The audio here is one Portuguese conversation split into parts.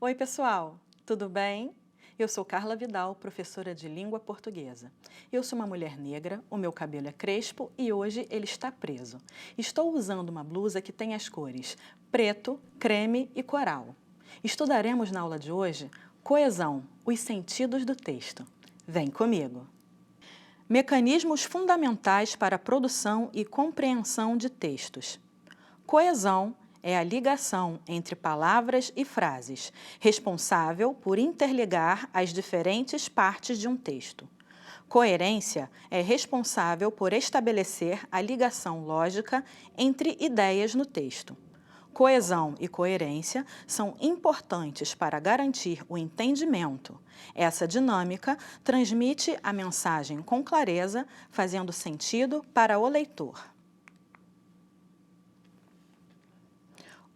Oi, pessoal, tudo bem? Eu sou Carla Vidal, professora de língua portuguesa. Eu sou uma mulher negra, o meu cabelo é crespo e hoje ele está preso. Estou usando uma blusa que tem as cores preto, creme e coral. Estudaremos na aula de hoje coesão, os sentidos do texto. Vem comigo! Mecanismos fundamentais para a produção e compreensão de textos. Coesão é a ligação entre palavras e frases, responsável por interligar as diferentes partes de um texto. Coerência é responsável por estabelecer a ligação lógica entre ideias no texto. Coesão e coerência são importantes para garantir o entendimento. Essa dinâmica transmite a mensagem com clareza, fazendo sentido para o leitor.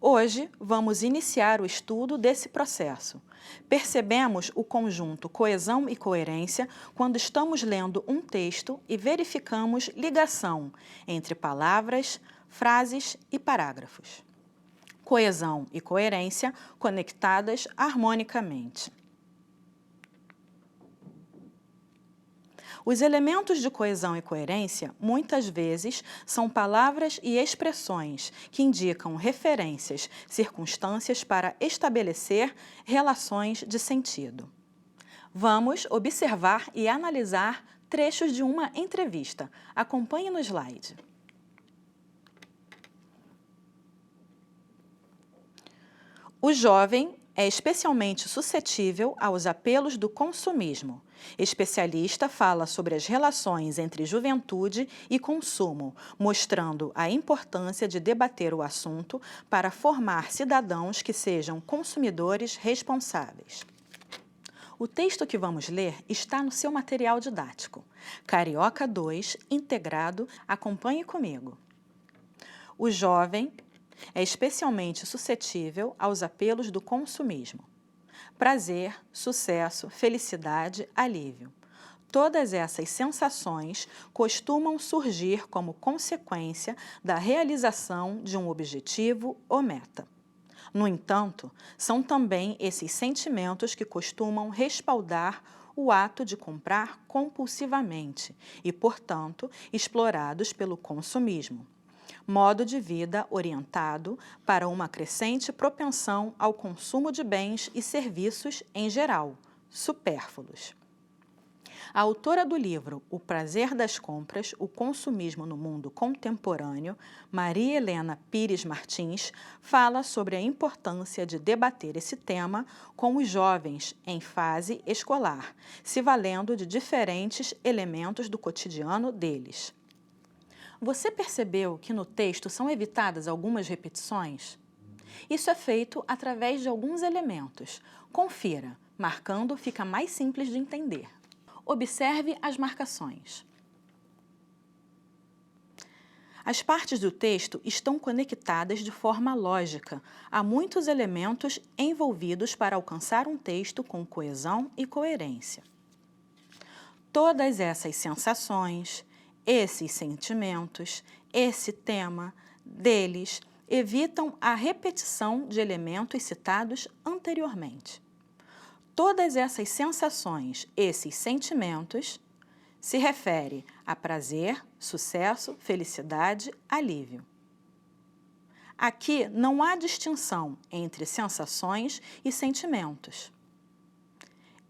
Hoje, vamos iniciar o estudo desse processo. Percebemos o conjunto coesão e coerência quando estamos lendo um texto e verificamos ligação entre palavras, frases e parágrafos. Coesão e coerência conectadas harmonicamente. Os elementos de coesão e coerência, muitas vezes, são palavras e expressões que indicam referências, circunstâncias para estabelecer relações de sentido. Vamos observar e analisar trechos de uma entrevista. Acompanhe no slide. O jovem é especialmente suscetível aos apelos do consumismo. Especialista fala sobre as relações entre juventude e consumo, mostrando a importância de debater o assunto para formar cidadãos que sejam consumidores responsáveis. O texto que vamos ler está no seu material didático. Carioca 2, integrado, acompanhe comigo. O jovem é especialmente suscetível aos apelos do consumismo. Prazer, sucesso, felicidade, alívio. Todas essas sensações costumam surgir como consequência da realização de um objetivo ou meta. No entanto, são também esses sentimentos que costumam respaldar o ato de comprar compulsivamente e, portanto, explorados pelo consumismo. Modo de vida orientado para uma crescente propensão ao consumo de bens e serviços em geral, supérfluos. A autora do livro O Prazer das Compras, o Consumismo no Mundo Contemporâneo, Maria Helena Pires Martins, fala sobre a importância de debater esse tema com os jovens em fase escolar, se valendo de diferentes elementos do cotidiano deles. Você percebeu que no texto são evitadas algumas repetições? Isso é feito através de alguns elementos. Confira, marcando fica mais simples de entender. Observe as marcações. As partes do texto estão conectadas de forma lógica. Há muitos elementos envolvidos para alcançar um texto com coesão e coerência. Todas essas sensações, esses sentimentos, esse tema, deles, evitam a repetição de elementos citados anteriormente. Todas essas sensações, esses sentimentos, se refere a prazer, sucesso, felicidade, alívio. Aqui não há distinção entre sensações e sentimentos.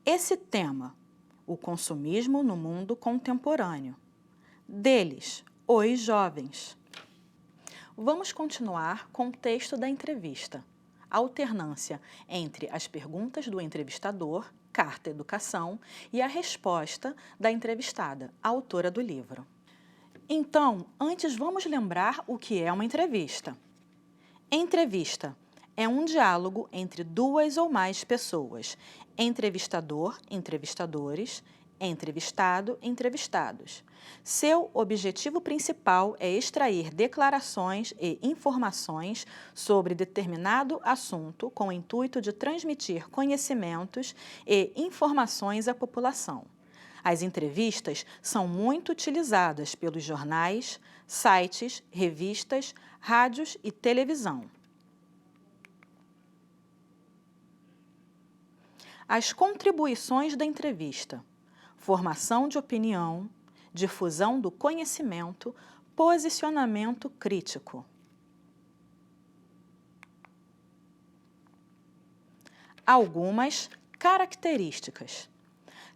Esse tema, o consumismo no mundo contemporâneo, deles, os jovens. Vamos continuar com o texto da entrevista. Alternância entre as perguntas do entrevistador, carta educação, e a resposta da entrevistada, a autora do livro. Então, antes vamos lembrar o que é uma entrevista. Entrevista é um diálogo entre duas ou mais pessoas, entrevistador, entrevistadores, entrevistado, entrevistados. Seu objetivo principal é extrair declarações e informações sobre determinado assunto com o intuito de transmitir conhecimentos e informações à população. As entrevistas são muito utilizadas pelos jornais, sites, revistas, rádios e televisão. As contribuições da entrevista: formação de opinião, difusão do conhecimento, posicionamento crítico. Algumas características: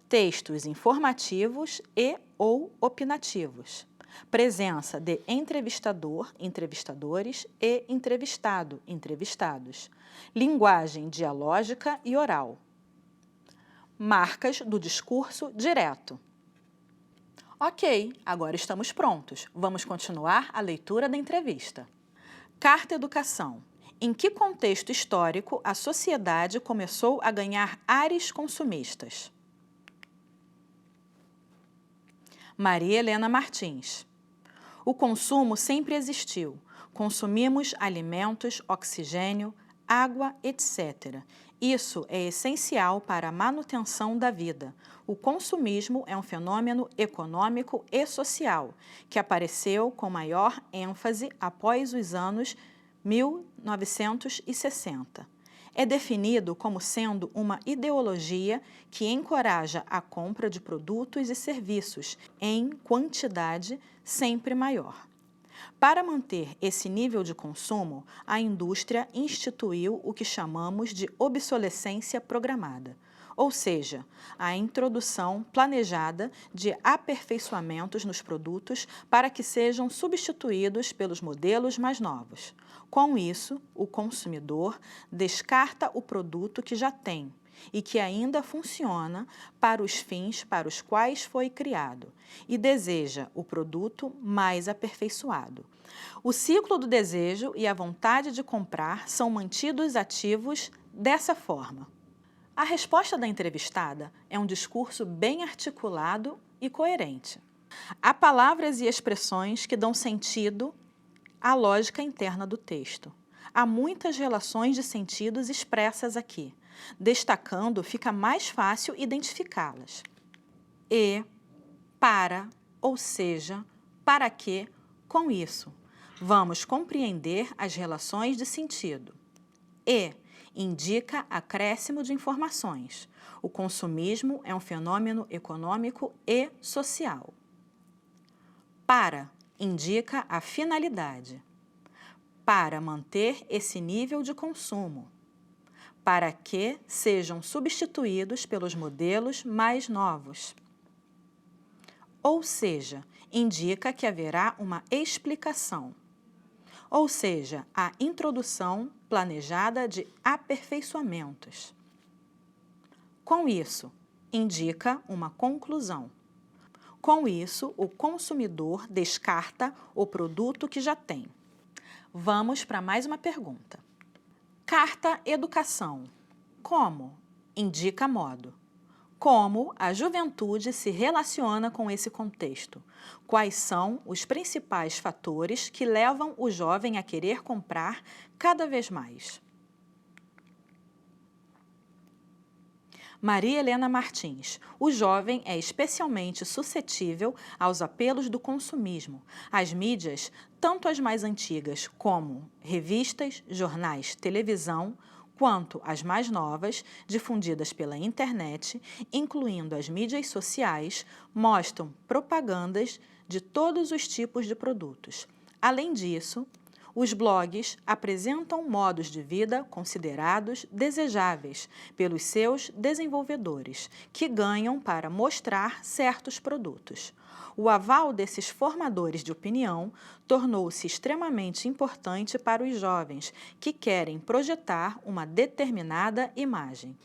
textos informativos e ou opinativos, presença de entrevistador, entrevistadores e entrevistado, entrevistados, linguagem dialógica e oral, marcas do discurso direto. Ok, agora estamos prontos. Vamos continuar a leitura da entrevista. Carta Educação. Em que contexto histórico a sociedade começou a ganhar ares consumistas? Maria Helena Martins. O consumo sempre existiu. Consumimos alimentos, oxigênio, água, etc. Isso é essencial para a manutenção da vida. O consumismo é um fenômeno econômico e social que apareceu com maior ênfase após os anos 1960. É definido como sendo uma ideologia que encoraja a compra de produtos e serviços em quantidade sempre maior. Para manter esse nível de consumo, a indústria instituiu o que chamamos de obsolescência programada, ou seja, a introdução planejada de aperfeiçoamentos nos produtos para que sejam substituídos pelos modelos mais novos. Com isso, o consumidor descarta o produto que já tem e que ainda funciona para os fins para os quais foi criado e deseja o produto mais aperfeiçoado. O ciclo do desejo e a vontade de comprar são mantidos ativos dessa forma. A resposta da entrevistada é um discurso bem articulado e coerente. Há palavras e expressões que dão sentido à lógica interna do texto. Há muitas relações de sentidos expressas aqui. Destacando, fica mais fácil identificá-las. E, para, ou seja, para que, com isso, vamos compreender as relações de sentido. E indica acréscimo de informações. O consumismo é um fenômeno econômico e social. Para indica a finalidade. Para manter esse nível de consumo. Para que sejam substituídos pelos modelos mais novos. Ou seja, indica que haverá uma explicação, ou seja, a introdução planejada de aperfeiçoamentos. Com isso, indica uma conclusão. Com isso, o consumidor descarta o produto que já tem. Vamos para mais uma pergunta. Carta Educação. Como? Indica modo. Como a juventude se relaciona com esse contexto? Quais são os principais fatores que levam o jovem a querer comprar cada vez mais? Maria Helena Martins. O jovem é especialmente suscetível aos apelos do consumismo. As mídias, tanto as mais antigas como revistas, jornais, televisão, quanto as mais novas, difundidas pela internet, incluindo as mídias sociais, mostram propagandas de todos os tipos de produtos. Além disso, os blogs apresentam modos de vida considerados desejáveis pelos seus desenvolvedores, que ganham para mostrar certos produtos. O aval desses formadores de opinião tornou-se extremamente importante para os jovens que querem projetar uma determinada imagem.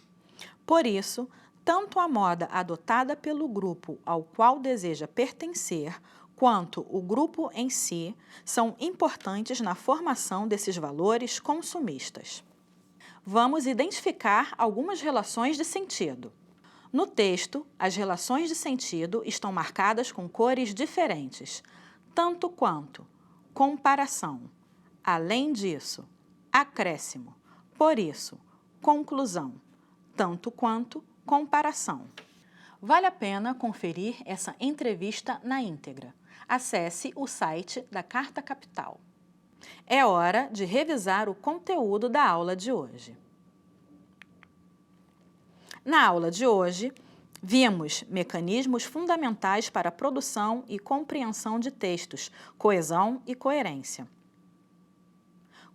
Por isso, tanto a moda adotada pelo grupo ao qual deseja pertencer, quanto o grupo em si, são importantes na formação desses valores consumistas. Vamos identificar algumas relações de sentido. No texto, as relações de sentido estão marcadas com cores diferentes, tanto quanto comparação, além disso, acréscimo, por isso, conclusão, tanto quanto comparação. Vale a pena conferir essa entrevista na íntegra. Acesse o site da Carta Capital. É hora de revisar o conteúdo da aula de hoje. Na aula de hoje, vimos mecanismos fundamentais para a produção e compreensão de textos, coesão e coerência.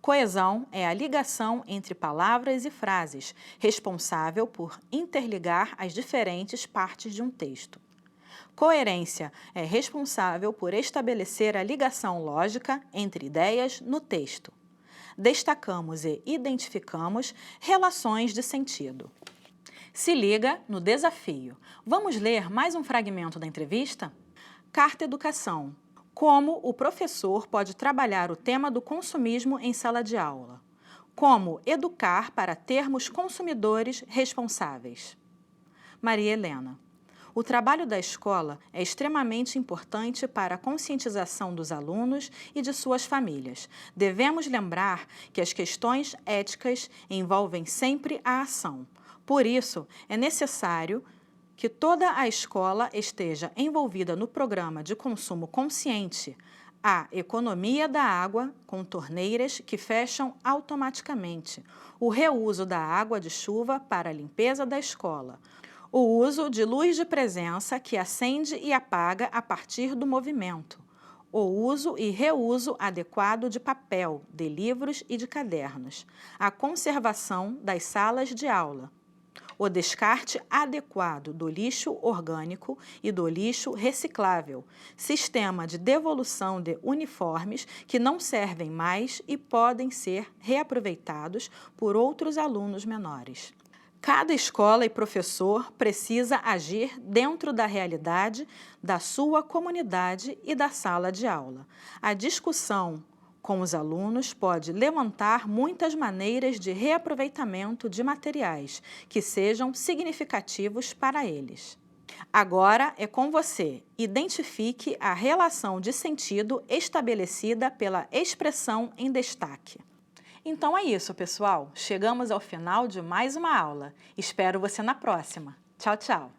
Coesão é a ligação entre palavras e frases, responsável por interligar as diferentes partes de um texto. Coerência é responsável por estabelecer a ligação lógica entre ideias no texto. Destacamos e identificamos relações de sentido. Se liga no desafio. Vamos ler mais um fragmento da entrevista? Carta Educação. Como o professor pode trabalhar o tema do consumismo em sala de aula? Como educar para termos consumidores responsáveis? Maria Helena. O trabalho da escola é extremamente importante para a conscientização dos alunos e de suas famílias. Devemos lembrar que as questões éticas envolvem sempre a ação. Por isso, é necessário que toda a escola esteja envolvida no programa de consumo consciente, a economia da água com torneiras que fecham automaticamente, o reuso da água de chuva para a limpeza da escola, o uso de luz de presença que acende e apaga a partir do movimento, o uso e reuso adequado de papel, de livros e de cadernos, a conservação das salas de aula, o descarte adequado do lixo orgânico e do lixo reciclável, sistema de devolução de uniformes que não servem mais e podem ser reaproveitados por outros alunos menores. Cada escola e professor precisa agir dentro da realidade da sua comunidade e da sala de aula. A discussão com os alunos pode levantar muitas maneiras de reaproveitamento de materiais que sejam significativos para eles. Agora é com você. Identifique a relação de sentido estabelecida pela expressão em destaque. Então é isso, pessoal. Chegamos ao final de mais uma aula. Espero você na próxima. Tchau, tchau!